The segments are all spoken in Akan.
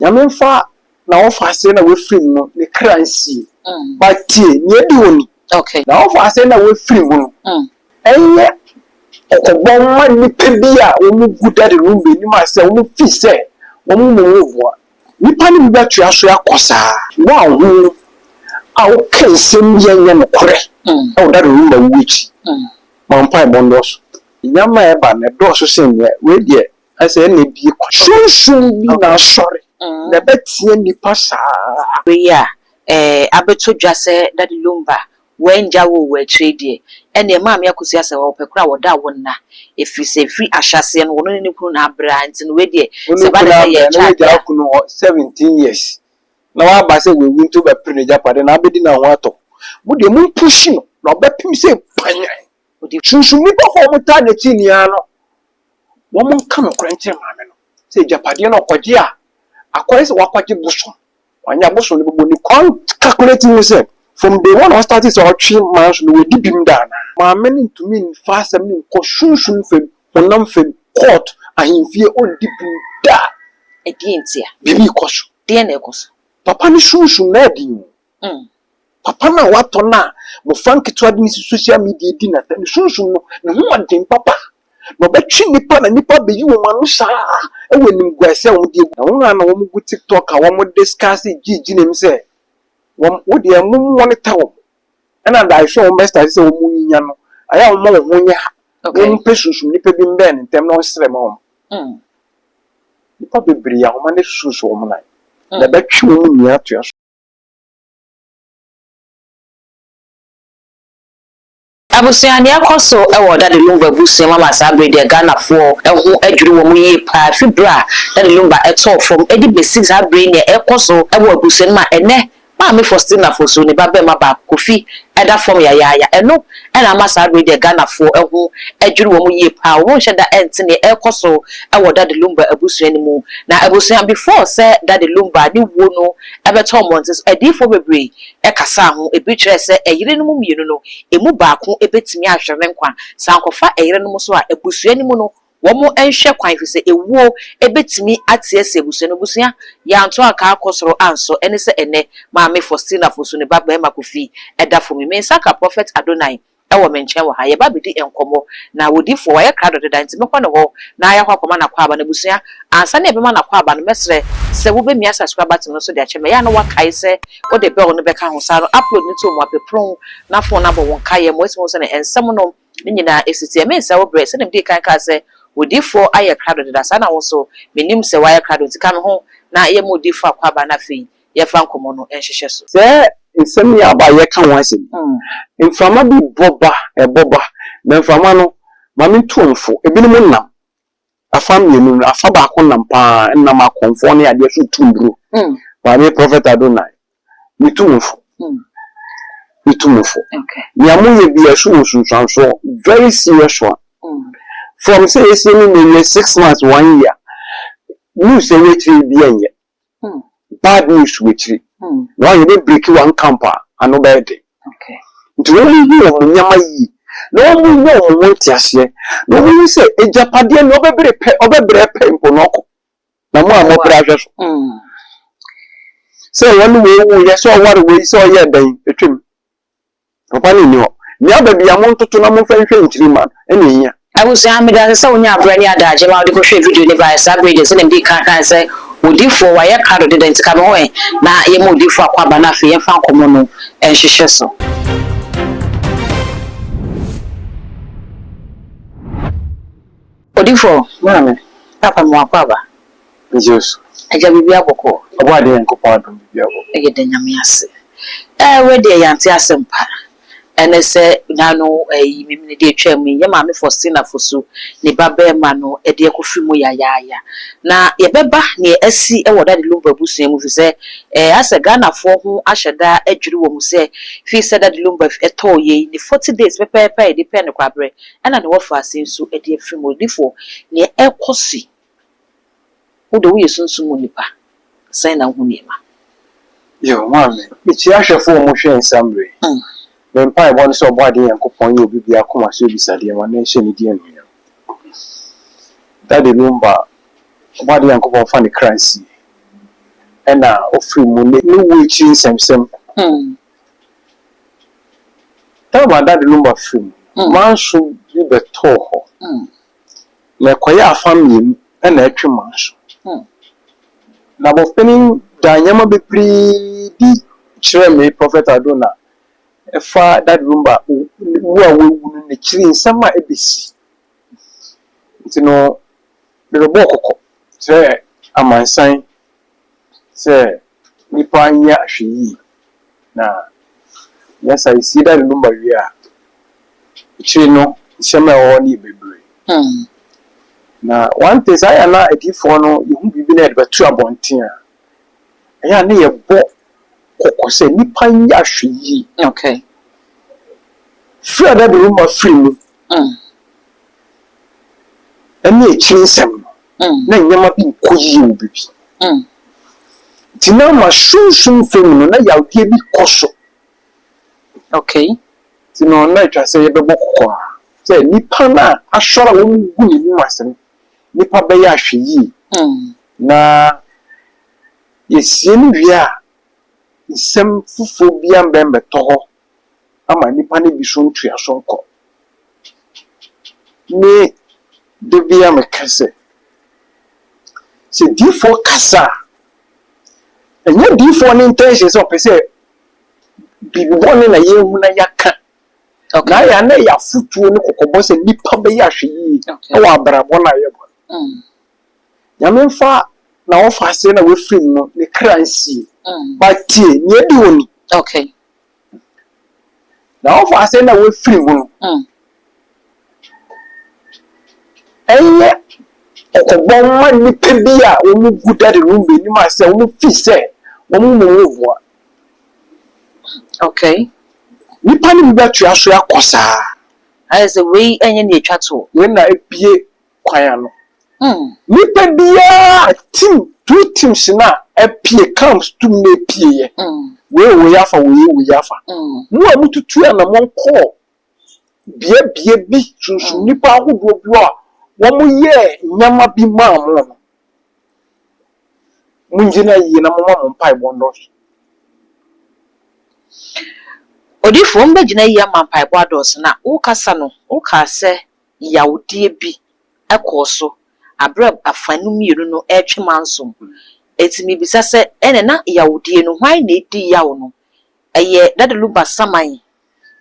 na memfa na ofa ase na we free no ne kransi but tie ne di woni okay na ofa ase na we free no enye okobon ma ni pebia o mu guda de room be ni ma se o mu fi se o mu mo wo nipa ni bi atua so yakosa wa hu a o kan sem yenye no kore o da room ba wuchi mampa bondos nyama e ba ne do so sen we die ase na bi shunshun bi na sorry na betie nipa saa we ya abeto dwase Daddy Lumba wenja wo we trade ene ma me akosi ase wo pekura wo da wonna efi se free ahyase no wono ne kunu na abra nti no we die se ba de ye cha kunu 17 years na wa ba se we wunto be pre ne japade na abedi na ho ato mo de mo push no na obepim se panyan shunshun nipa ho mo ta ne ti ni ano wo mo nka no krenche ma me no se japade no kwaje a akwai se wakwaje buso wanya buso ne bo ni calculating yourself from day one I started so 3 months no we dibim dana ma many to me fast me ko shunshun fem onam fem court ahimfie on dibim da edientia bibi koso de na ekoso papa ni shunshun na di papa na wato na mo fanki to adni social media di na tan shunshun no ne ho adin papa no betwi nipa na nipa be yi wo ma no saa e wenim gwase wo di na wo na wo mu TikTok a wo mu discuss gigi nem se wo de mu woni tawo na da show wo mesta se wo mu nya no aya wo mo ho nya wo pesusu nipa bi mbe ne tem no sere ma wo nipa bebre ya wo ma ne susu wo mo na betwi wo mu nya to ya abusuani akoso ewo Daddy Lumba busu mama sabre de Ghana for ehu adwiri wo mu yi pa fibra Daddy Lumba eto from edi basics abre ne ekoso ewo abusuani ma ene ma me Faustina Fosu ne babe ma ba Kofi eda from ya eno ena ma sabre de Ghana for ehu adwiri wo mu yi pa wo hye da ente ne ekoso ewo Daddy Lumba abusuani mu na abusuani before say Daddy Lumba ni wo no ebeto montes edi for bebre ekasa ho ebi kire se eyire no mu mienu no emu baako ebetimi ahwere nkwa sankofa eyire no so a ebusuani mu no wo mo enhwe kwan fi se ewuo ebetimi atiese ebusuani busuya ya nto aka akosoro anso ene se ene ma me Faustina Fosu ne baba ma Kofi eda fo me saka prophet Adonai ewo menchen wo ha ye ba bedi enkomo na wodifo wa ye krado de danti mekwa no ho na ya kwakoma na kwa aba na busuya ansa na ebema na kwa aba no mesre se wo be mi subscribe button no so de acheme ya no wakai se wo de bell no be ka ho sa no upload ni to mo apepron na phone na bo won kaye mo esi mo se na ensem no ni nyina esiti me se wo bre se dem de kan ka se wodifo aye krado de da sa na wo so menim se wa ye krado tika no ho na ye mo difo akwa aba na fe ye fa nkomo no enhwehwe so se nsemi aba ye ka ho asem mframa bi boba na mframa no mami tuomfo ebinim nam afa mienu afa ba ko nam pa nam akonfo ne ade so tunduro mami prophet Adonai mitumfo okay ni amuye bi aso sunsanso very serious one from say maybe 6 months 1 year news say we bi enye bad news we why you dey break one camper and no bed okay nti wo yi wo nyama yi no mu wo wo tiase no mu say ejapade no obebre pe mpo no ko na mu amobra hwe so say wonu wo ye so ware we so ye dan etwem papa ni ho ni ababi amontoto na mo fa hwe ntiri ma ene nya abusu amida se wonya abrani adaje ma odi ko hwe video ne ba sabrede se nem di kan se odifo wa ye kado de dentika no ho na ye mo odifo akwa ba na fe ye fa nkomo no enhwehwe so odifo mame papa mo akwa ba Jesus aja bibi aboko obade enkopa adom bibi abo ege de nyame ase we de yante asempa ene se nanu mimine de twam ye ma me Faustina Fosu ne baba ma no e de kofi mu ya na ye beba ne asi e wo Daddy Lumba busu mu fi se ase Ghana fo ho ahyeda adwiri wo mu se fi se Daddy Lumba e to ye ni 40 days pepepe e depend kwabre ena ne wo fa asensu e de afiri mu difo ne e kosi wo do wo yesunsu mu nipa sai na hu niema yo mame ichi ahwefo mo hwe ensambre Mempa bon so body yankopon ye obi bia koma so bisade ma na hye ne die anu Daddy Lumba body yankopon fa ne Christ and offering money, no waiting some. Tell my dad the number of film. Man should be the toho. Like a family and a true man. Now, opening Diana be pretty cherry prophet Adona. A far that rumba who are the chilling summer ABC. You know, the Boko say, a man sign, say, Nipanya she. Now, yes, I see that number we are. Chino, summer or need be brave. Now, one thing I am not a different, you won't be been but 2 abontia. I am near a book. Say Nipanya she. Okay. Fear that the room of free. And me change some. Then you might be cool, baby. Tina, my soon feminine, I will give you caution. Okay. Tino, night I say the book. Say Nipana, I shall a woman who you must. Nipa Bayashi. Na, yes, we are. Some phobia and bembe toho. Ama Nipani be shown to your sonko. Me, the beer me case. Say, D4 Cassa. And yet, D4 intentions of say, be one in a year when I can. Okay, I know your foot to Nukobos and Nipa Bayashi. Oh, Abrabona. Yamin fa na ofa se na we film no ne kransi but tie ne di okay na ofa se na we film no eye okobon ma ni pebia o mu guda de room be ni ma se o mu fi se o mu mo wo okay ni pani bi atu aso yakosa as a way enye na etwa to we na epie kwan no nipa bia team 2 teams na apie camps to me pie we yafa we yafa mu amututu na monko bia bi sunsun nipa ahodo bi a wo mu ye nyama bi ma mo munjina yi na mama mo pai bondo odifo mba gina yi ama pai bodos na wo kasa no wo ka se yawde bi ekoso abrab afanu miru no etwe mansom etimi bisa se ene na yawdie no hwan na edi yawo no eye dade luba saman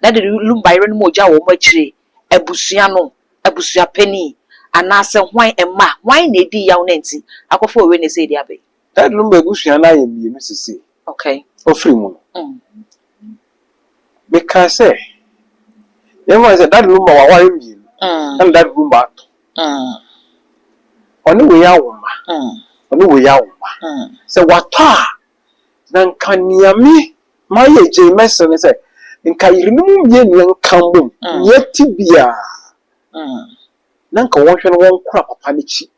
dade luba ire no moja wo machire abusua no abusua pani anase hwan emma hwan na edi yawo nanti akofo we ne se edi abe dade luba abusua na ye mienu sisi okay ofri mu because say everyone say dade luba wa wa mienu and dade luba to oni we ya woma oni we ya woma se wata na nkaniami ma ye je mesen se nka yirimu ye nyen kambom yeti bia na nka wonhwe no won kura papa ne chi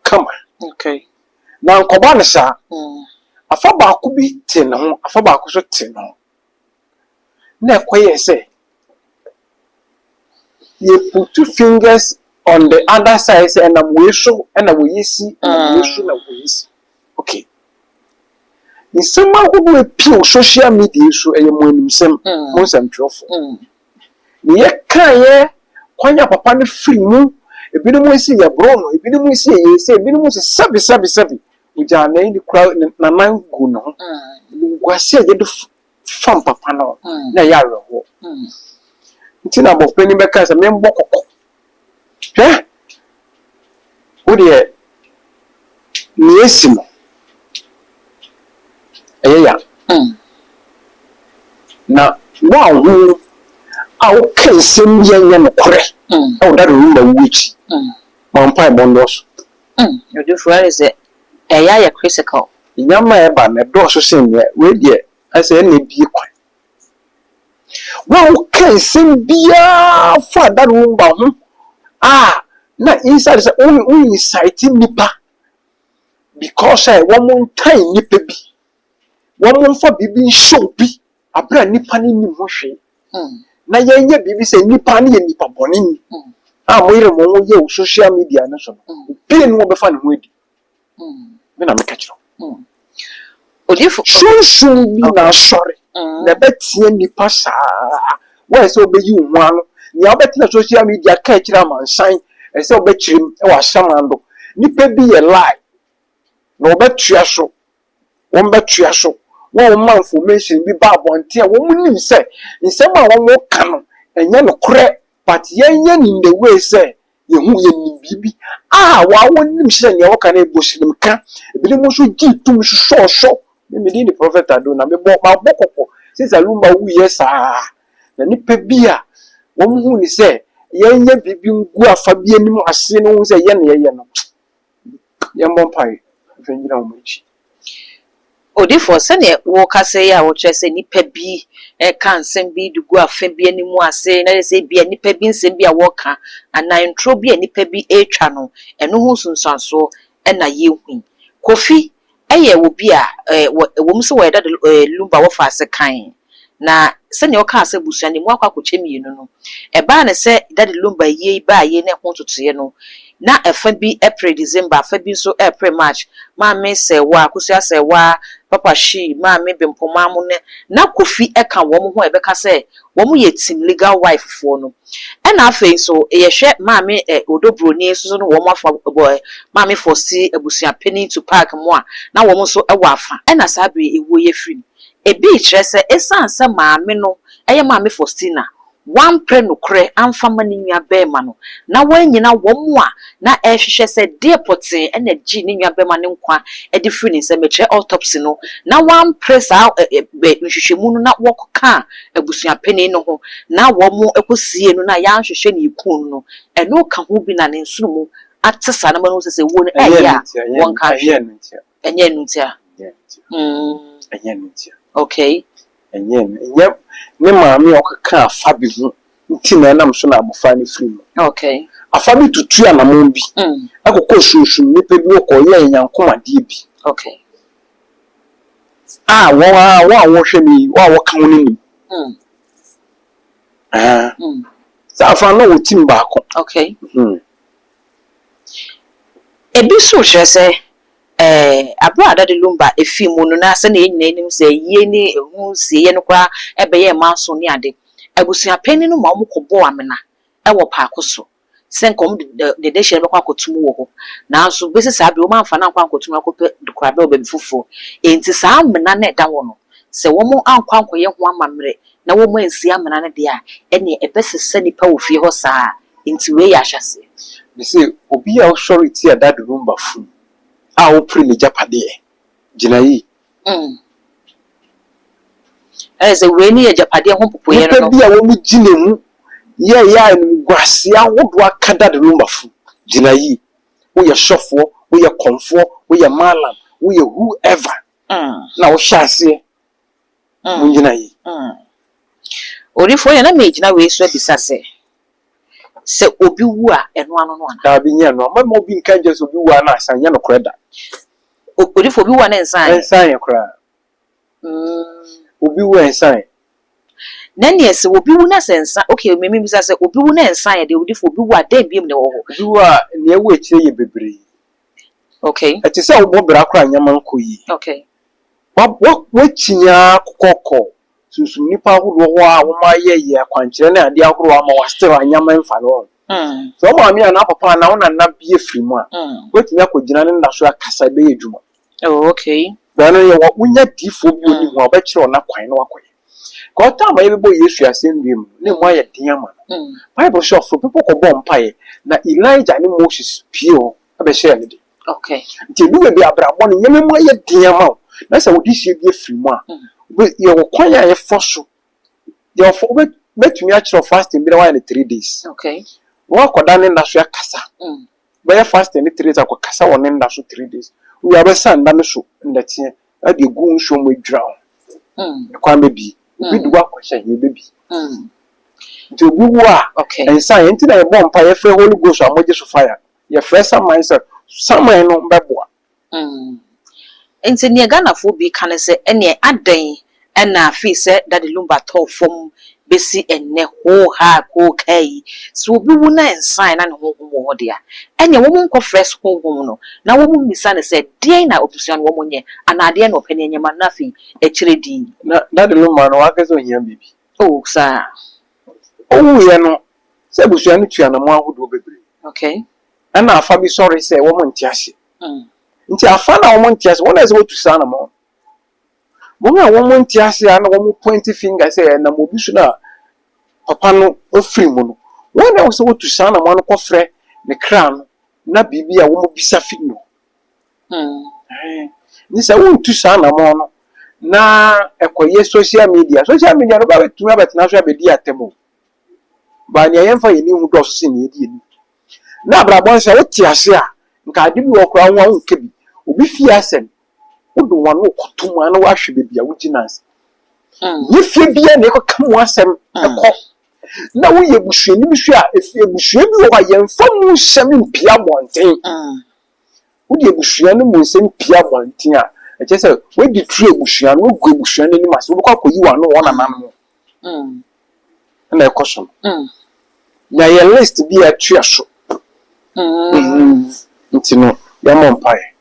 kama okay na nkoba ne sa afa ba ko bi te ne ho afa ba ko so te no na ekoye se you put 2 fingers on the other side and I'm wishing and I will see and wishing I will see. Okay. In some who will pure social media so a money some most and truthful. Ye can ye papa free moon, a bit of see a brono, a bit of see ye say, a bit of sabi, which are named the crowd and Naman Guno. Was said the fun papa no, na yarrow. It's in about penny backers a member. Eh? Odi niesimo. Eya. Na wa hu a o kensem yenye no kore. O da rumba wuchi. Mampa bondos. You do for is it eya ya critical. Nyama e ba na do so senye we de ase na bi kwan. Wa o kensem bia fa da rumba hu. Na inside say only citing nipa because one more time nipa bi one more for bibi show bi abra nipa ni ni ho hwe na yenye bibi say nipa ni ye nipa boni ni mo ire mo ye social media na so bi no be fa ne ho edi me na me ka kiro Odifo sunsun bi na sorry na betie nipa saa why so be you one ni abeti na social media ka kira mansan e se obechirim e wa shamando nipa bi ye lie na obetua so won betua so won ma information bi ba bonte a won nim se nsem a won ka no enye no kore but yenye ni the way say yehu ye ni bibi wa won nim se ne woka na eboshirim ka ebili mo so gi tum so me di the prophet ado na me bo ma bokoko since alumba wu yes na nipa bi a won hu ni se yenye bibi ngu afa bi anim ase no hu se ye na ye no ye mbompai fenjira wo machi Odifo sene wo kase ya wo kyerɛ sɛ nipa bi ka nsɛm bi dugu afa bi anim ase na sɛ bi nipa bi nsɛm bi a wɔka ana intro bi a nipa bi etwa no ɛno ho sunsanso na yehu Kofi ɛyɛ wo bi a wo mu sɛ wo ɛda lumba wo fa ase kan na sene wo ka sɛ busua ne mu akwa akɔkyɛ mienu no ɛba ne sɛ dade lumba yie ba ye na ho totoye no na ɛfa bi April December afa bi so April March ma me sɛ wa akusua sɛ wa papa shi ma me bempoma mu ne na Kofi ɛka wo mu ho ɛbɛka sɛ wo mu yɛ team legal wife fo no ɛna afei so yɛhwɛ ma me odobroni so no wo mu afa ma me fosi abusua penny to park mu a na wo mu so ɛwɔ afa ɛna saa bere ewo yɛ firi ebi kyerɛ sɛ esan sɛ ma me no ɛyɛ ma me Faustina one pre no kre amfa ma ne nua bema no na wanyina wo mu a na ehwehwe se de poten na gi ne nua bema ne nkwa e de free ne se metre autopsy no na one pre sa nhwehwemu no na woka abusua pani no ho na wo mu ekosie no na ya nhwehwe ne ikun no e no ka ho bi na ne nsuru mu atesa na ma no se wo no ya won ka enye ntia enye ntia okay enye ne maami okaka afa bi hu nti na nam so na abofa ne free okay afa bi tutu anamon bi akokɔ sunsun nipa bi okɔ ye nyankomade bi okay wo hwɛ mi wo ka woni ni sa afa no wo tim ba ko okay ebi so hwɛ sɛ abro adade lumba efi mu no na se na enyina enim se ye ni ehu sie ye no kwa ebeye manso ni ade abusua pani no ma omokobo amena ewo paako so se nkom de de hye bekwa kotum wo ho na so besi sa be o manfa na nkwa kotum akopɛ dukura be obabi fufo enti sa amena na eda wo no se wo mo ankwa ankoye ho amamre na wo mo ansi amena na de a ene ebesese nipa wo fie ho saa enti we ya hyase be say obi a authority adade lumba fu a wo pre ne japade gina yi ze we ni japade ho popoye no bi a wo mu gine mu ye ya ngwase a wo do akada de lumba fu gina yi wo ye shofo wo ye konfo wo ye malam wo ye whoever na wo hyase mu gina yi orifo ye na me gina we so bisa se obi wu a eno ano no ana da bi nya no ma obi nka je so obi wu a na asan nya no kreda orifo obi wu na ensan ye kra obi wu ensan nani se obi wu na sensa okay me bisa se obi wu na ensan ye de orifo obi wu a dem biem ne wo ho obi wu a ne ewu ekire ye bebre okay ati se wo bra kra nya man koyi okay wa chinya kokoko sunsun nipa ahoro ho a wo ma ye akwankyere na ade ahoro ama wa still anyama mfa no so ma mi ana papa na wona na bie firi mu a wetumi akogina ne ndaso akasa be yedwuma okay dan ye wo unya difo bi oni ho obekire ona kwan no akoye ko ta ma ye bebo Yesu asendiem ne mo aye den ama Bible show for people ko bom pae na Elijah ne Moses pio abe share ne de okay nti duwe bi abrabo ne nyeme mo aye den ama na se wo di hie bi firi mu a ye wo kwan ya ye foso ye fo betumi a kire fasting bi na wa 3 days okay wo akoda ne ndaso ya kasa be ye fasting ne 3 days akokasa wo ne ndaso 3 days we abesa nda ne so ndatie ade gu nso mo dwra kwan be bi bi du akɔhye ye bebi nti obi wu a ensan enti na ye bom pa ye frɛ Holy Ghost amoje so fire ye frɛ mindset saman no mbeboa enti ne Ghana fo bi kan se ene adan na fi se dade lumba to fom besi enne ho ha ko kai so obi wu na ensan na ne ho ho de a enya wo mu nko fresh ho no na wo mu misa ne se de na opusua no wo mu nye anade na opene nyema na fi ekire di na de no ma no akazo hia bibi oh sa owu ye no se busua no tua na mo ahodo bebre okay ana afa bi sorry se wo mo ntiase nti afa na wo mo ntiase wo na se wo tusa na mo na wo mo ntiase na wo mo pointy finger se na mo bisu na papa no ofiri mu no wo na wo se wo tusa na mo no kofre ne kra no na bibi a wo mo bisa fi no ni se wo tusa na mo no na ekoye social media no ba betumi abetena so abedi atemo ba ne yemfa yeni hu do so ne edi ni na abrabon se wo tiase a nka ade bi wo kra ho wo nke bi obi fi asem wo do wano kotum ana wa hwe bebia wo ginans ni fie bia ne ko kam asem ekọ na wo ye busuani bi hwe a efie busua bi wo yemfa mu hyem mpia bonten wo de busuani mu nsem pia bonten a eche se we di true busua no go busua ni ma se wo kwa koyi wa no wona nan no na ekoso na ye list bi a tua so ntino ya mo mpae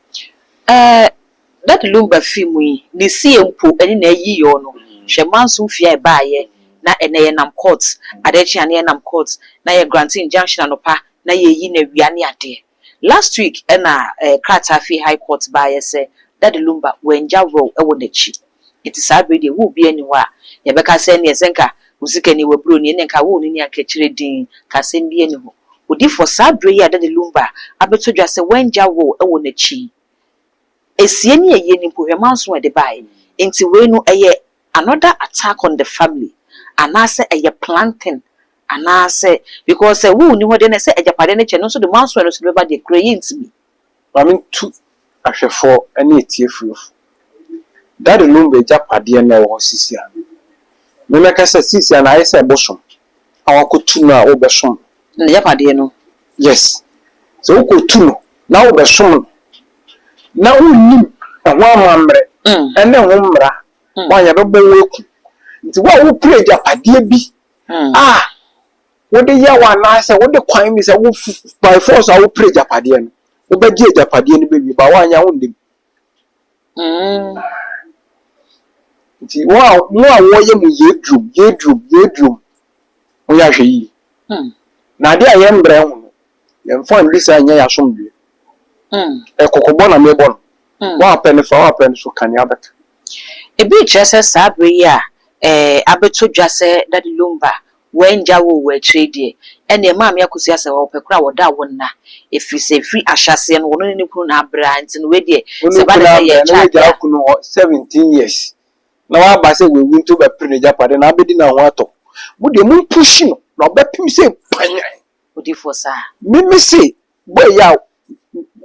that lumba film yi ni si empo eni na yi yo no hwe manso fia e baaye na ene ye nam court adechi ane ye nam court na ye granting injunction anopa na ye yi na wiane ade last week na krata fi high court baaye se that lumba wenja ro e wo nachi it is abedi wo bi ani ho a ye beka se ne senka usike ni webro ni nka wo ni akachire din ka se bi ani ho odi for sabre ya that lumba abeto dwa se wenja ro e wo nachi esie ni eye ni pohwemanso e de bai enti we no eye another attack on the family anase eye planting anase because wo ni ho de na se ejapade ne che no so de manso no so be ba de create me mami tu ahwefo ene etiefuro that lumba ejapade na wo sisia me meka se sisia na ayese bosom awakotu na wo besom na ejapade no yes so wo kotu no na wo besom na unim ehwo amamre ene ho mra wanya bebo weku nti wo pray japade bi wo de yawa na se wo de kwan mi se wo by force wo pray japade no wo beje japade no bebi ba wanya wo ndem nti wo ye mu yedrum wo ya hwe yi na de aye mbre ho yemfa nrisa anya ya somdwe ekokobo na mebon wa pen so kan ya bet ebi chese sabre ya abeto dwase that lumba wenja wo we trade ene ma me akosi ase wo pekura wo da wonna efri ahase no wono ne kunu na abra nti no we de se ba de ye cha kunu 17 years na wa ba se we winto be pre japade na abedi na ho ato mu de mu push no na obepim se panyan odi for sa me se boy ya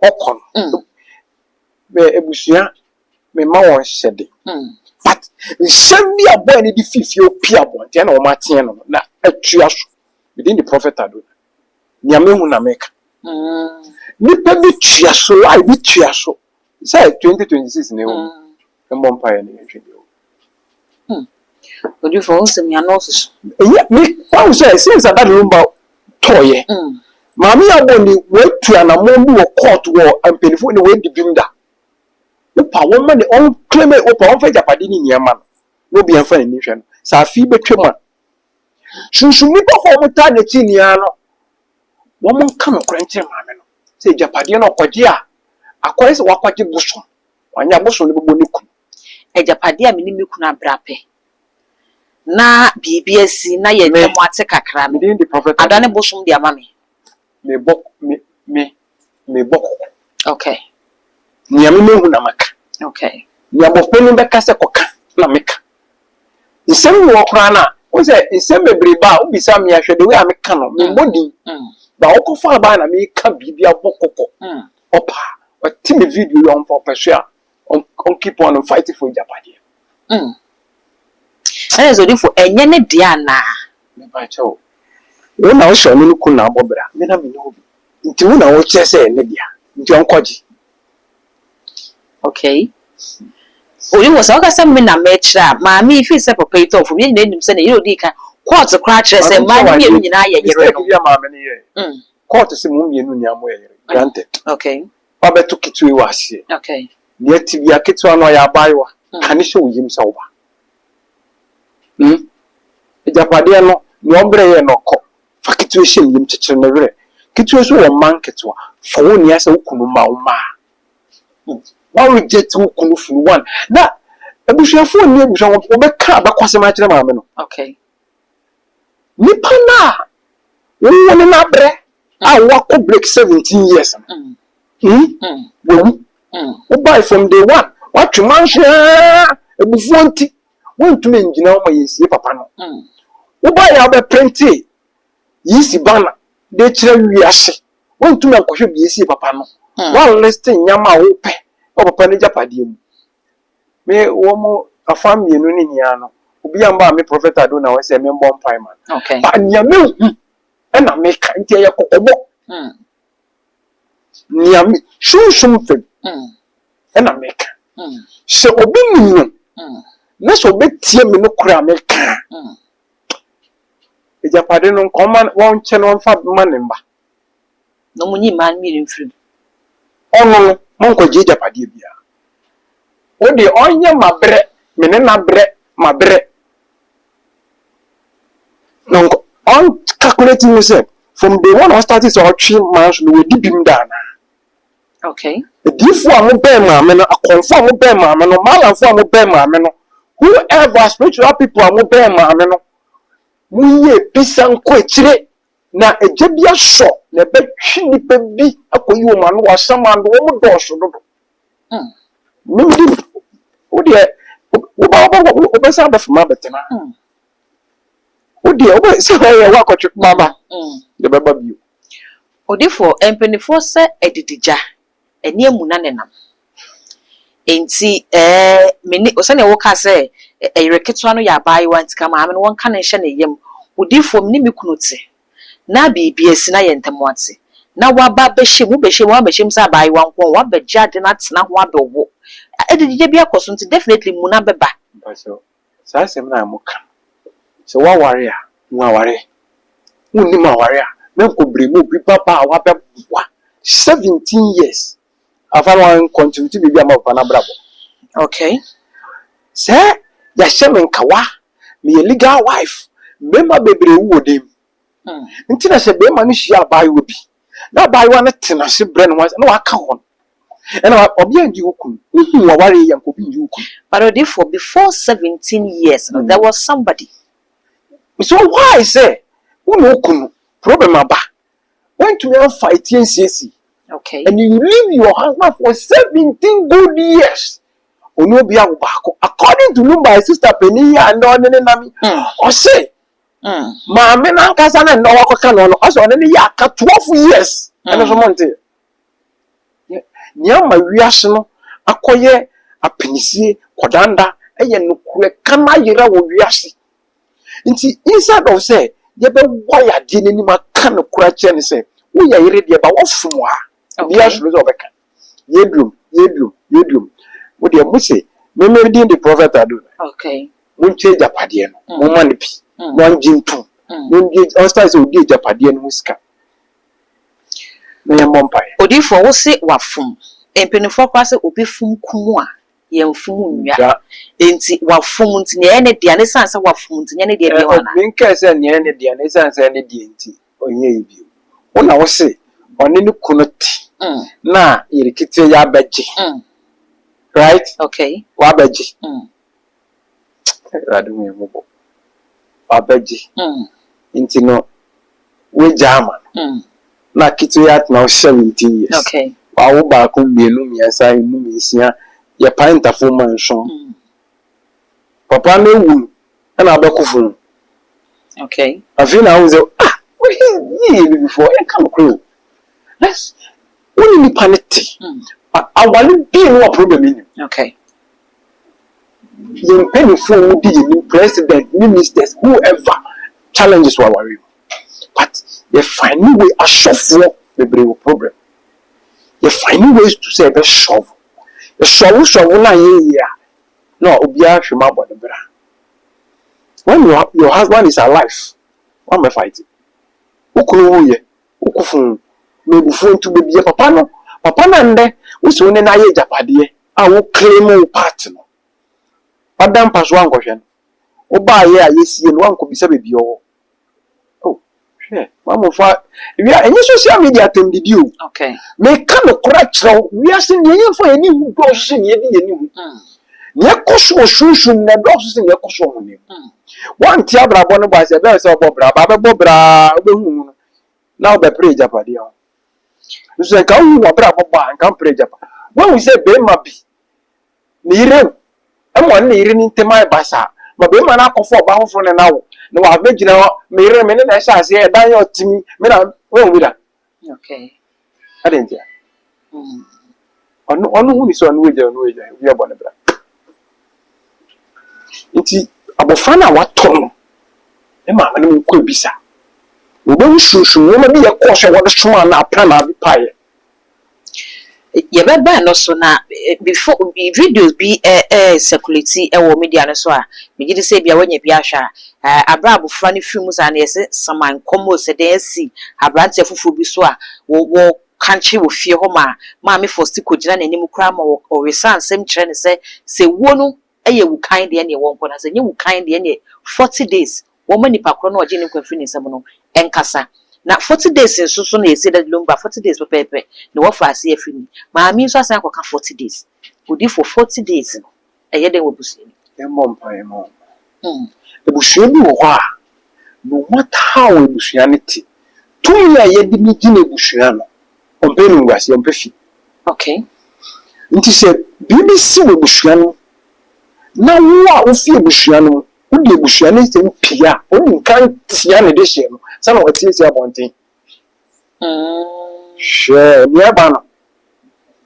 okon be ebusua me ma won hyede but nsem bi aboy ne di fifie opia bonte na o matien no na atua so within the prophet ado nyame hu na meka nipa bi tua so ai bi tua so say 2026 ne wo mbom pa ya ne hwede odi for nsem ya no so me won say since that lumba toye mami aboni wetu na mombi wo court wo ampenifo ne we dibimda opa won ma ne on claim opa on fa japade ni niam no bi anfa ni hwe no sa fi betwem a sunsunni ko fo mo ta ne ti nia no wo mo kan no kranche mame no se japade no kwaje a akwai se wakwaje boso wanya boso ne bebo ne ku ejapade a meni meku na brape na bibiasi na ye nemu ate kakra no adane boso ndi amame me bok okay nyame mehu na maka okay nyabofeni beka se koka na meka isem wo kra na o se isem bebreba o bisa me ahwede we ameka no me body ba o kofa ba na me ka bibia bokoko opa o ti me video yo on for pesua on keep on fighting for japade ezo difo enye ne dia na me ba cho wo na o sho me ku na bobra me na me no bi nti wo na wo chese ne dia nti onkoji okay oyi wo so ka sam me na mechra ma mi fi se papa ito fu bi na nim se na yiro di ka court cry say man you nyina ye yere no ya ma me ne ye court se mu mienu ni amo ye granted okay obeto kitwe wase okay ne tibia kitwa no ya baiwa kan hye oyim sa oba ejapade no ne obre ye no ko fa kitwe hye yim kyekere ne were kitwe so wo man kitwa fa wo ni asa ukunu ma wo ma one reject ukunu funu one na ebusuafo ni ebusuafo obeka abakwase ma kyere ma me no okay nipa na wo ne na bre a wako break 17 years wo buy from day one what you man share ebufu nti wontu me ngina o ma yesie papa no wo buy ya be print yisi bana de kire wiase wontu me akohwe bi yesie papa no one listing nyama wo pe o papa ne japade mu me wo mo afam yenu ni nia no obi amba me prophet ado na we say me mbom pai man okay ba nia me na me kan tie ye kokobo nia me shunshun fe na me kan se obi ninu na so obi tie me no kura me kan ejapade no koma won che no fa manemba no munyi man mi mfiri ono mon ko je japade bia o de onye mabre me ne na bre mabre no on calculating yourself from day one I started to 3 months no we dibim da na okay difu amu be ma me no akonfo amu be ma me no malanfo amu be ma me no whoever spiritual people amu be ma me no muye pisan ko ekire na ejebia so na be twi nipa bi akoyi wo ma no wasama ndo wo do so dodo mimdi o de o be sa ba fuma betena o de o be se ho ye wa kwatwe baba de baba bio odifo empenifo se edidija eni amuna nenam enti meni osane wo ka se ereketwa no ya bai wanti kama ame no won ka ne hye ne yem odifo mni mikunote na bibia si na ye ntemoate na waba behye mu behye wa behye msa bai wankon wa begya de na tena ho abewo edidija bia koso nti definitely muna beba so sa sem na amuka so wa ware a wa ware unni ma ware a na ko bremu bi papa wa be wa 17 years afa wan continue to be ama na brabo okay say ya shemen kawa me legal wife member bebre wo dem nti na se be ma no hia bai wo bi na bai wa na tena se bre no na wa ka hon ena obi anji hukun wa ware yanko bi nji hukun but before 17 years there was somebody so why say unu hukun problem aba when to fight NCC okay and you leave your husband for 17 good years onu obi agubako according to number sister Penny and on nami o say ma me na nkasa na ndo wakoka no no o so ne ya ka 12 years ene so monte nyama wiase no akoye apenisie kodanda eye nukure kana yira wo wiase nti inside of say ye be wire de ni ma kan kura che ne say wo ya yire de ba wo fumwa bia so zo beka yedum wo de mu say me me the prophet ado okay mun che japade no mo man bi mon jintu mun ge on start so di japade no muska me mompai odifo wo se wafum empenifo kwa se obi fum kumu a yemfum nwa enti wafum nti ne ene dia ne sanse wafum nti ne dia bi wana min ka se ne ene dia ne sanse ne dia nti onye ibi wona wo se oni ne kunoti na yirikite ya baji right okay wa baji radu me mo wa baji nti no we jama na kitu ya na 17 years okay wa wo ba ko mienu miasa inu misia ye panta fo manson papa na wu na abakufu okay afi na wo zo we before e come crew let's only panity awale bi no problem ni okay yen penny for the president ministers whoever challenges wa worry but they find a way a solve the problem. They find ways to say solve. The solve na here. No, obia shema bo de bra. when your husband is alive, one may fight it. Ukuru ukufun maybe phone to baby papa no nde uso ne na ye japade a wo claim wo part no padam paso ankohwe no wo ba ye a yesie no anko bisa baby owo oh hwe mama fa wi enye social media tem didi o okay me ka no kora kire wi ase ne ye fa eni hu do so ne ye di eni hu ne koso shunshun na do so ne koso ho ne wan ti abrabo no ba se be se obobra ba be bobra obehu now be pray japade o so ka hu obra boba kan pray japade when we say be ma bi ni ire emo ni ire ni tema ba sa ma be ma na akofo ba hofo ne na wo na wa be gina me ire me ne na sha ase e dan yo timi me na we wi da okay adentia onu hu ni so onu weja wi abo ne bra nti abofra na wato no e ma ma ne ko bisa obo shushu no ma bi ye ko so wo de shoma na apra na bi paye ye beba no so na before videos bi circulate wo media no so a me gidi say bia wanya bi ahwa abra abofra ne film za na yese saman komo se den si abrante fufu bi so a wo kanche wo fie ho ma me first ko gina na nim kra ma wo resan sem kire ne se wo no eye wu kan de ne wo nko na se nye wu kan de ne 40 days wo mani pakro na oje ne kwafi ne sem no enkasa na 40 days in so na yesi da lumba 40 days pepe na wo fa ase afini ma mi so asan akoka 40 days odi for 40 days no eye den wo busu e mom pa e mom e busu bi wo ha no matter how e busu ya ne ti tun ya ye di mi gine busu ya no on pe nu ngasi on pe fi okay nti se BBC wo busu ya no na wo a wo fi busu ya no wo di busu ya ne se pia o kan tia ne de she no sana wo tie tia bonten she ni aba no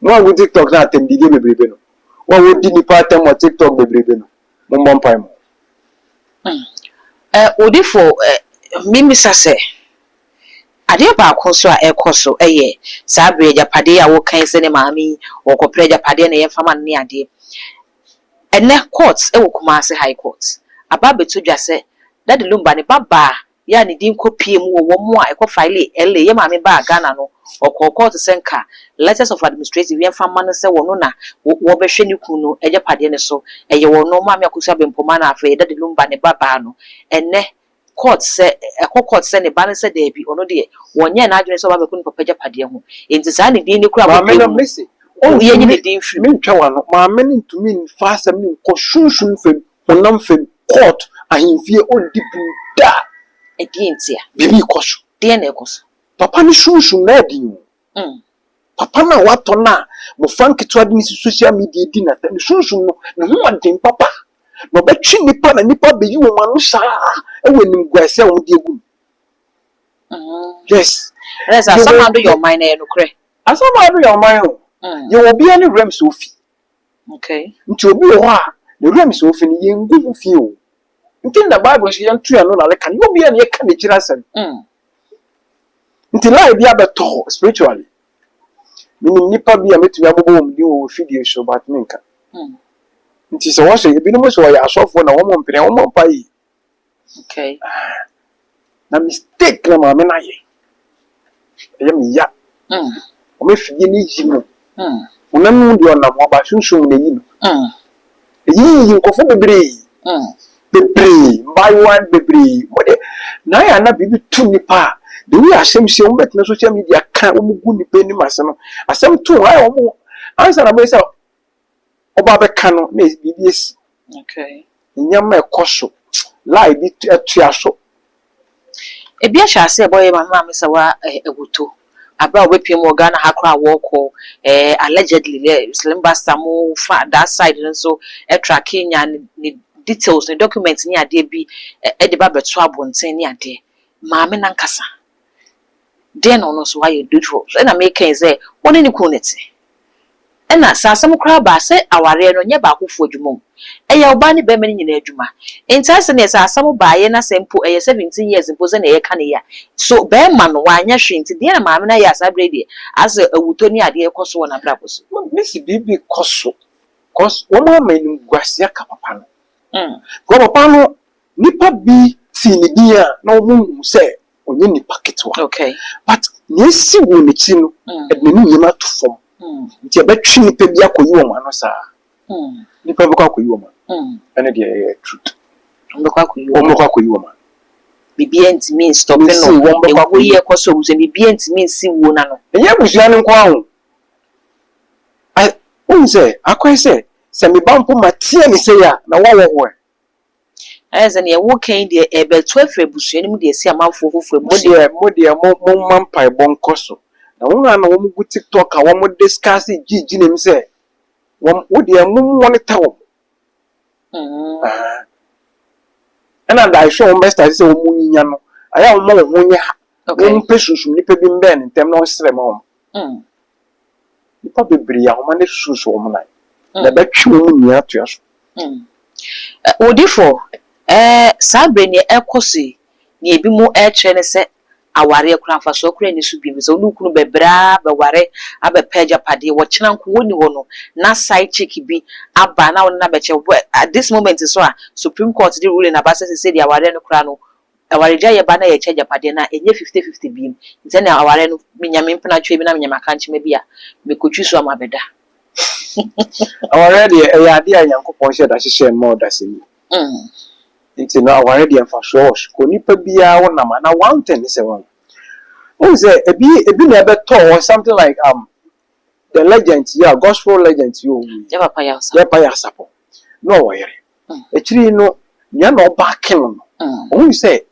no wo TikTok na tem didi bebrebe no wo di ni pa tem wo TikTok bebrebe no mo mbon pai mo odi for mimi sase ade ba akoso a ekoso eye sa bre japade a wo kan se ne maami wo kopre japade na ye fama ne ade ene court e wo Kumasi High Court aba betu dwase dade lumba ne baba ya ne din kopie mu wo mo a ekofile ele ye maami ba Ghana no okoko to senka letters of administrative ye fama no se wono na wo behwe ne kunu ejapade ne so eye wono maami akoso abempoma na afa dade lumba ne baba no ene court se court se ne ban se da bi ono de wonye na adwene so ba bekunu papa japade ho enti sa ne din ne kura ba me no mesi o ye ni din firi me ntwa wa no ma me ni ntumi nfa asem ni nko shunshun fem onam fem court ahimfie on dipu da edientia bibi koso de na ekoso papa ni shunshun na di papa na wato na mo fanketwa di social media di na tan shunshun no ne ho adin papa no betwi nipa na nipa beyi wo manu sa e wenim gwase wo di egu yes let's somehow do your mind no kre asama do your mind you will be any rem sofi okay nti obi wo ha the rem sofi ni ye ngu fi o nti na bible shi yan tuya no na leka no bi ye ka ne kira sem nti life bi abeto spiritually minim nipa bi a metu ya bobo mdi wo video show but menka nti se wo se ebi no mo so ya asofo na wo mo mpere wo mo mpai okay na mistake na ma me na ye mi ya o me fie ni yimo una mu di ona mo ba shunshun na yi no yi nkofo bebre buy one bebre mo de na ya na bibi tu nipa the way asem se o bet na social media kan o mugu nipa ni masem asem tu ha o mo answer na mo say oba be kan no na bibi esi okay nyama ekoso lie bi atuaso ebi ahya ase boye mama me sawa eguto abra obepie mo Ghana hakra woko allegedly Slim Basta mo fa that side so tracking and details the documents ni ade bi de ba beto abonten ni ade maame nankasa den ono so why do so na make say woni ni kuneti ena sasam kra ba se aware no nye ba akofo adwumom eya oba ni be mani nyina adwuma entase ne sasam ba ye na sempo 17 years mpo se na ye kan ya so be ma no wanya hwenti de na maame na ya sabrede as awuto ni ade ekoso na bra koso mesi bibi koso cause wo ma mani gwase aka papa no ko papa no nipa na bi ti ni dia na omu say onye ni paketwa okay but ne si wo ne chi no e na ni yema to fom nti e betwi ni pa bi akoyi wo ma no sa ni pa bi akoyi wo ma ene de truth ombo akoyi wo ma bibia ntimi stop no ewo ye koso buze bibia ntimi si wo na no enye busua ne nko ahu ai unse akwai se me bampo matie ni se ya na wo wo eze ne wo kan de ebe 12 busua ni mu de si amanfo fofo mo mampai bonkoso na wo na wo mu TikTok a wo mo discuss gigi nem se wo de mo monitor wo ana da show mo best say wo mu nyinya no aya wo mo wo nya wo pesusu ni pe bi mbe ne tem no sere mo ni pa bebre ya wo ma ne susu wo mo na ba twi wo mu nia to aso odifo sabre ne ekosi ne ebi mu etre ne se aware kura fa so kura ni su bi so olukunu bebra be ware abepeja pade wo kina nko woni wo no na side chick bi aba na won na be che at this moment so Supreme Court the ruling about say the aware no kura no aware ja ye ba na ye cheja pade na enye 50-50 bi nze na aware no minyame mpena twa bi na minyama kanche me bia me kotwi so amabeda aware de e ade a Yankopon hye da hye mo da se ni nti no aware de mfa so ko nipa bia wona ma na 110 se won o say ebi na be to or something like the legend yeah gospel legend you ya papa ya sapo no wire echiri no nya no ba ken no o say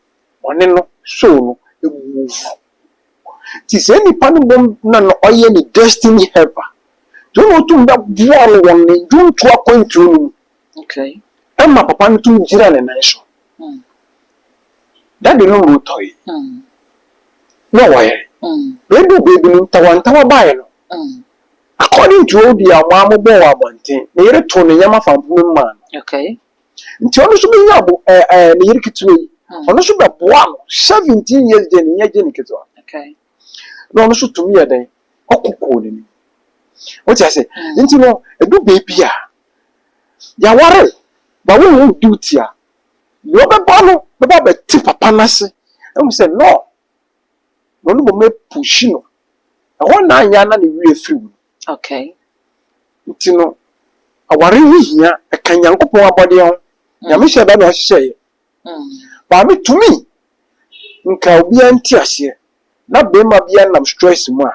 one no so no ewu ti se nipa no bom na no oye ni destiny helper don't to be born one ni don't to appoint you okay Emma papa no to jira ne nan so that dey no mo toy no wire baby no tawantawa bae no according to all the amamo bo abonten me yere to ne yama fampu man okay nti ono so be yabo ne yere kitwe ono so be boa no 17 years de ne yaje ne kitwa okay no ono so to me yeden okoko ne ni what I say nti no edu baby a ya ware ba wo duty a yo be bolo be ba ti papa na se em say no no no me push no e won na anya na ne wi free okay nti no aware wi hia e kan Yankopon abode ho ya me hye da na hye ba me tumi nka obi anti ase na be ma bia nam stress mu a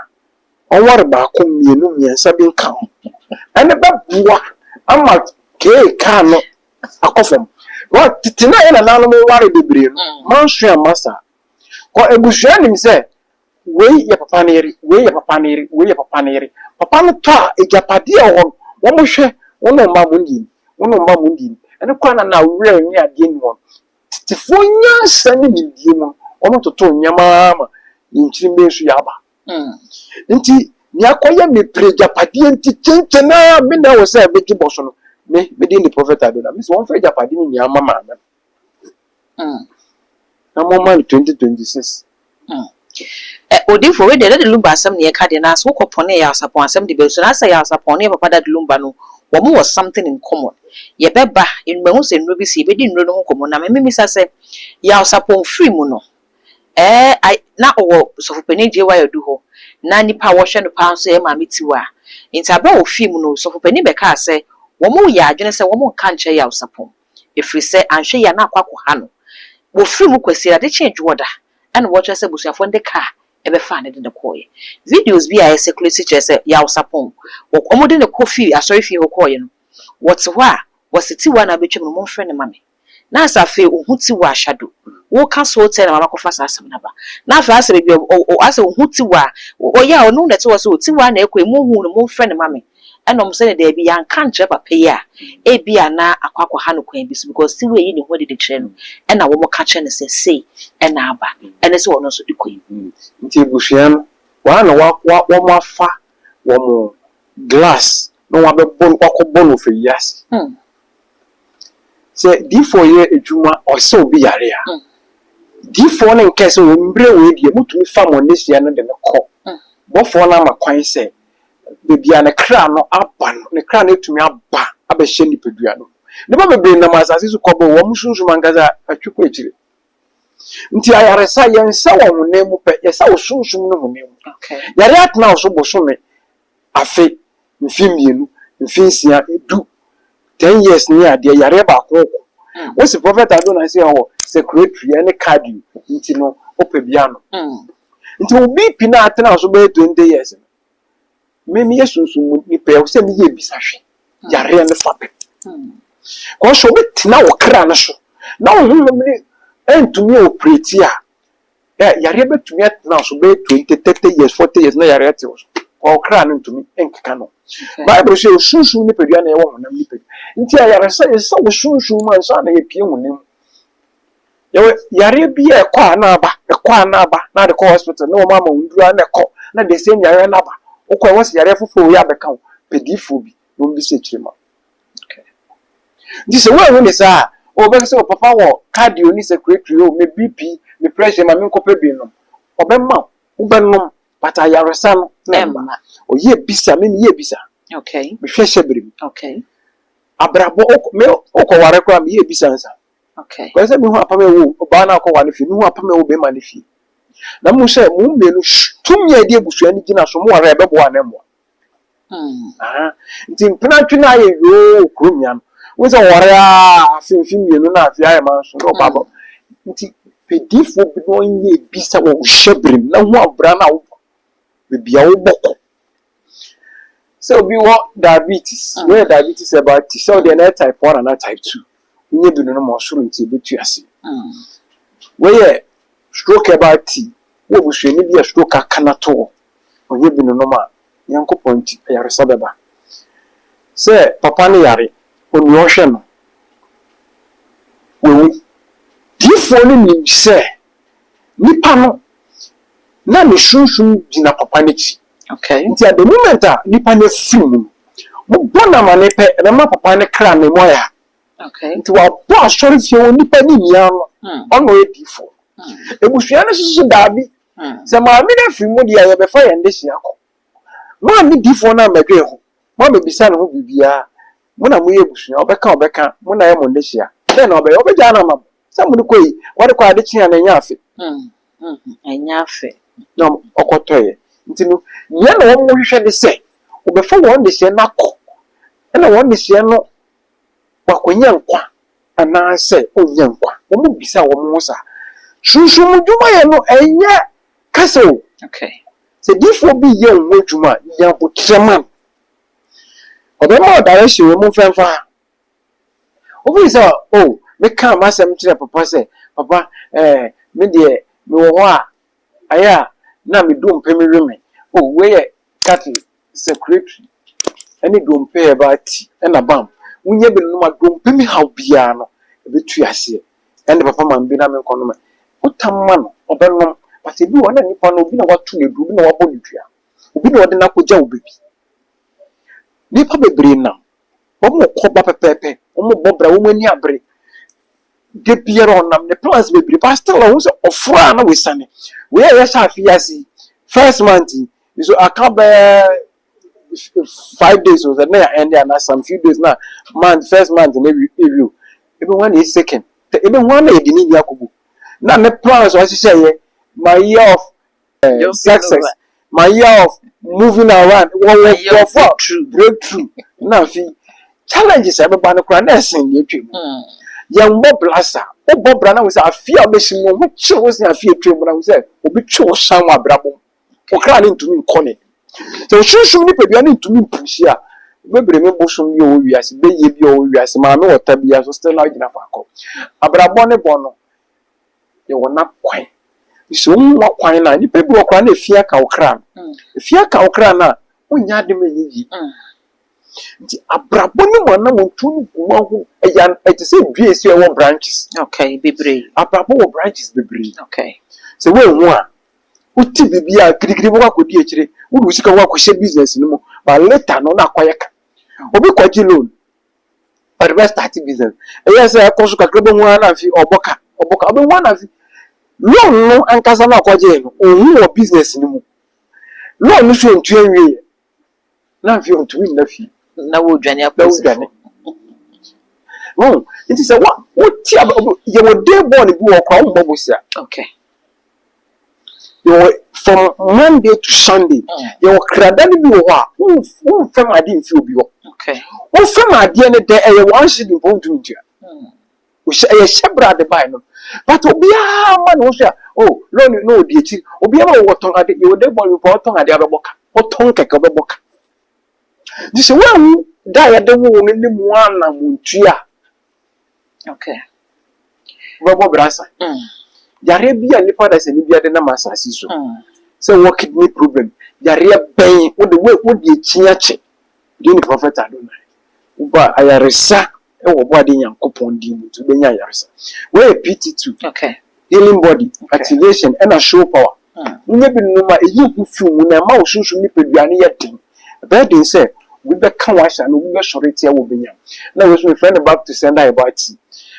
onware ba ko mienu miensa bi nka ho ene ba bua ama ke ka no akofam wa titina ina nanu mo ware bebre no manso ya masa ko ebusua nim se we ya papa neri we ya papa neri we ya papa neri papa no to ejapade ho wo mo hwe wono mba mundi ene kwa na we ni ade ni ho titifo nya sane ni die mu wo mo toto nyama ma nchiri mesu ya ba nti ni akoya me prejapade nti chenchena me na wo se be kiboso no me dey the prophet adona me so won fe japade ni nyama ma na mo man 2026 odifo we de lumba asem ne ka de na so kopone ya asapon asem de be so na say ya asapon ne papa da lumba no wo mo was something in common ye beba in me hu se nro bi si be di nro no komo na me misa se ya asapon free mu no na owo so fopene je wa yadu ho na nipa wo hwe no pa so e ma metiwa intabra wo free mu no so fopene be ka se wo mo ya adwene se wo mo ka nche ya asapon efri se anhwe ya na akwakọ ha no wo free mu kwasi ade change woda and watch say busuafo de car ebe fa ne de koye videos bi a circulate say ya usapon wo komode ne coffee asori fi ho koye no what wa wasiti wa na betwem no mo frɛ ne mame na asafe ohuti wa shadow wo ka so tell na mama ko fa asam na ba na afa asebe bi o ase ohuti wa o ya onu na te wo so ti wa na ekwe mo hu no mo frɛ ne mame enom se ne de bi yan kan kire papa yi a e bi ana akwakọ ha no kwan bi so because ti we yi ne ho de kire no e na wo mo ka kire ne se sei e na aba ene se wono so de kwan nti buhwan wa na wa mo afa wo mo glass no wa be bon kwakọ no fe yas se D4 ye ejuma o se obi yare a D4 ne nke se wo mbre we die mutumi fa mo ne sia no de ne kọ bofo na ma kwan se bebia ne kra no aba no ne kra no tumi aba abehye nipadua no ne ba bebre na masase so kobo wo musunsu mangaza atweko echire nti ayaresa yensa wo honemu pe yesa wo sunsun no honemu yare atna so bosome afe mfimienu mfinsia edu 10 years ni ade yare ba ko wo si prophet Adonai say ho secretary any cardio nti no opebia no nti obi pina atna so be 20 years me yesunsun ni pe wo se mi ye bisahwe yare ne fape ko so betina wo kra na so na wo humni entumi operate yare betumi atna so be 20 30 years 40 years na yare ate wo ko kra na ntumi enkeka no bible say osunsun ni pedua na ye wo honam ni pedua nti yare say wo sunsun man so na ye pie honam yare bi e kwa na aba na de ko hospital na wo mama undura na ko na de same yare na aba wo ko wo yare fofo ya beka wo pedifo bi no bi se chirema this way when they say o be say papa wo cardio ni secretary o me BP me pressure ma me nkope bi no obemma wo benom but ayaresa no na o ye bisa me ye bisa okay me hwehwe brim okay abrabo me o ko ware kwa me ye bisa nsa okay ko say me hu apa me wo ba na ko wane fi me hu apa me wo be ma ne fi na mu say mu me no tumi ade ebusua ni gina so mu ware e be bo anemo nti mpena twina ye yo kromia we say ware afimfim mienu na afia ya manso no baba nti pedifo bi no nye bisa wo hwebrim na hu abra na wo bibia wo boko so bi wo diabetes we diabetes about so the type 1 and type 2 nye bi no mo suru nti betu ase we stroke about wo busuani bi stroke akanato onye bi no ma yankopon nti yare sabeba se papa ne yare oni ohwe no we difo ni se nipa no na me shunshun gina papa ne chi okay nti at the moment nipa ne film mo bona ma ne pe na ma papa ne kra ne moya okay nti wa bo asori fie nipa ni nia no ono e difo ebusua ne susu dabi se ma mi na film mo dia ye be fa ye ndesi akọ ma ni difo na medwe ho ma me bisa no ho bibia muna mu ye busua obeka muna ye mo ndehia den na obeja na ma sa mu koi wode kwa ade chia na nya afi enya afi no okotoye nti no ye na wo mo hwehwe de se obefa wo ndehia na kọ na wo ndehia no wakonya nkwa ana se onya nkwa wo mu bisa wo mo sa shushu mu dwuma ye no enya kaso okay se difo bi ye wo dwuma ya bo treman obema direction we mu fanfa obi say oh me kan masem kire papa say papa me de me wo ho a aya na me do mpemi reme oh we cattle secretary any do mpe about na bam unye bi no ma do mpemi how bia no e betu ase and papa man bi na me kono me utamma no obenom but bi wona nipa no bi na watu ne du bi na wabɔ ne dua obi na wode na kogya wo bebi nipa bebre na omo koba pepepe omo bobra omo ani abre de biere onam ne plans bebre but still wo so ofra na we sane we ya sha afiasi first month so akaba 5 days was na end and some few days na month first month na review even one is second even one na edini ni akobu na ne plans was say my year of success my year of moving around breakthrough na fi challenges everybody no kra na sen ye twem yan mo blasa o bobra na we say afia obeshim no mo chi wo say afia twem na we say obi twi wo shan wa brabo o kra ni ntumi nkone so shushu ni pedua ni ntumi mpushi a bebre me bosom ye o wiase be ye bi o wiase ma me wota bia so still na gina fa akọ abrabo ne bono ye wona kwan so mo kwan na ni pe bi wo kra na efia ka wo kra efia ka wo kra na onya de me yi nti abrabo ni mo na mo tunu kuma ho eya etise due si e wo branches okay bebre abrabo wo branches bebre okay so we hu a uti bibia kirikiri bo akodi ekire wudu sika wo akohye business ni mo ba later no na akoye ka obi kwaji loan or best start business eya say akoso kakra bo hu na fi oboka obi hu na fi loan no ankasa na akoje no ohu wo business ni mo loan no so ntu anwie na fi ontumi na fi na wo dwane apose No, it is a what tia you were day born if you are Bobusia. Okay. You were from Monday to Sunday. You were cradani who from I didn't feel you. Okay. Who from I didn't day a one shilling important to India. We say a shepherd the Bible. But Obia man was oh, no, dear, Obia what tongue at you were there born report on the other book. What tongue take of a book. This one die at the woman in the one Muntia. Okay. Bobo Brassa. Yarabia nipa da se ni bia de na masasi so. So what kidney problem. Yarabia ben wo the way wo de chiache. The prophet Adonai. Uba ayaresa e wo bo de Nyankopon di mu to benya ayaresa. We PT2. Okay. Healing body, activation and a show power. Nye bi no ma eyi hu fi mu na ma wo sunsun ni peduane ye den. Be den say we be kan wa sha no we be sorete wo benya. Na we so me friend back to send about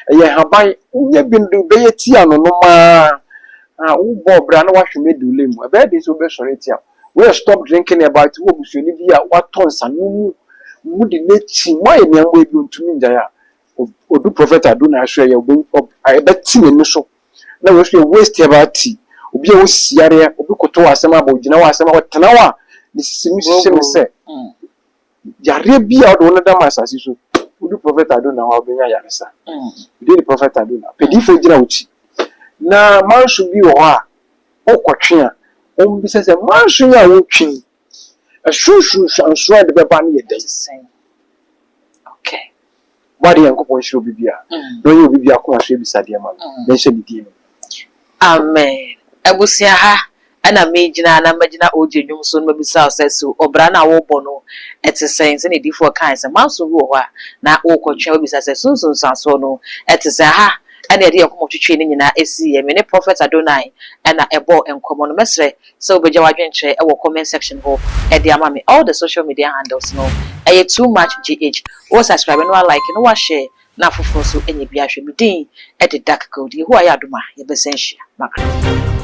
ye haban nye bindu be yeti ano no ma wo bo bra na wa hweme dule mu be dey so be sore tia we stop drinking about wo busuani bi a waton sanu mu de nechi mo ye nyambo ebi ontumi njaya odu prophet Adonai ahwe ye obi be ti ne so na we so waste about obi a wo siare obi koto asema ba ogina wa asema watena wa ne sisimi se yare bi a do na da masasi so the prophet Adonai wa benya yaresa. The prophet Adonai. Pedi fo jira uchi. Na mansu bi wo a okotwe a bi se mansu ya wo twi. Ashushu shanso de beba na yedai. Okay. Wadi yankopon shiro bibia. No yo bibia ko ahwe bisade ma. Den hye bidie. Amen. Abusia ha ana mejina na magina oje nwum so no mabisa osesu obra na wo bɔ no ete sense ne difo kan se manso wo ho a na wo kɔtwe obisa se sunsun sanso no ete se ha ana de yakomo twetwe ne nyina esi ye me ne prophet Adonai ana ɛbɔ enkomo no mesre so obegya wadwenkyerɛ ɛwɔ comment section ho ɛde ama me all the social media handles no ɛyɛ too much gh wo subscribe no like no wa share na foforo so enye bia hwɛ me din ɛde dark gold ye ho ayɛ adoma ye besenhia makra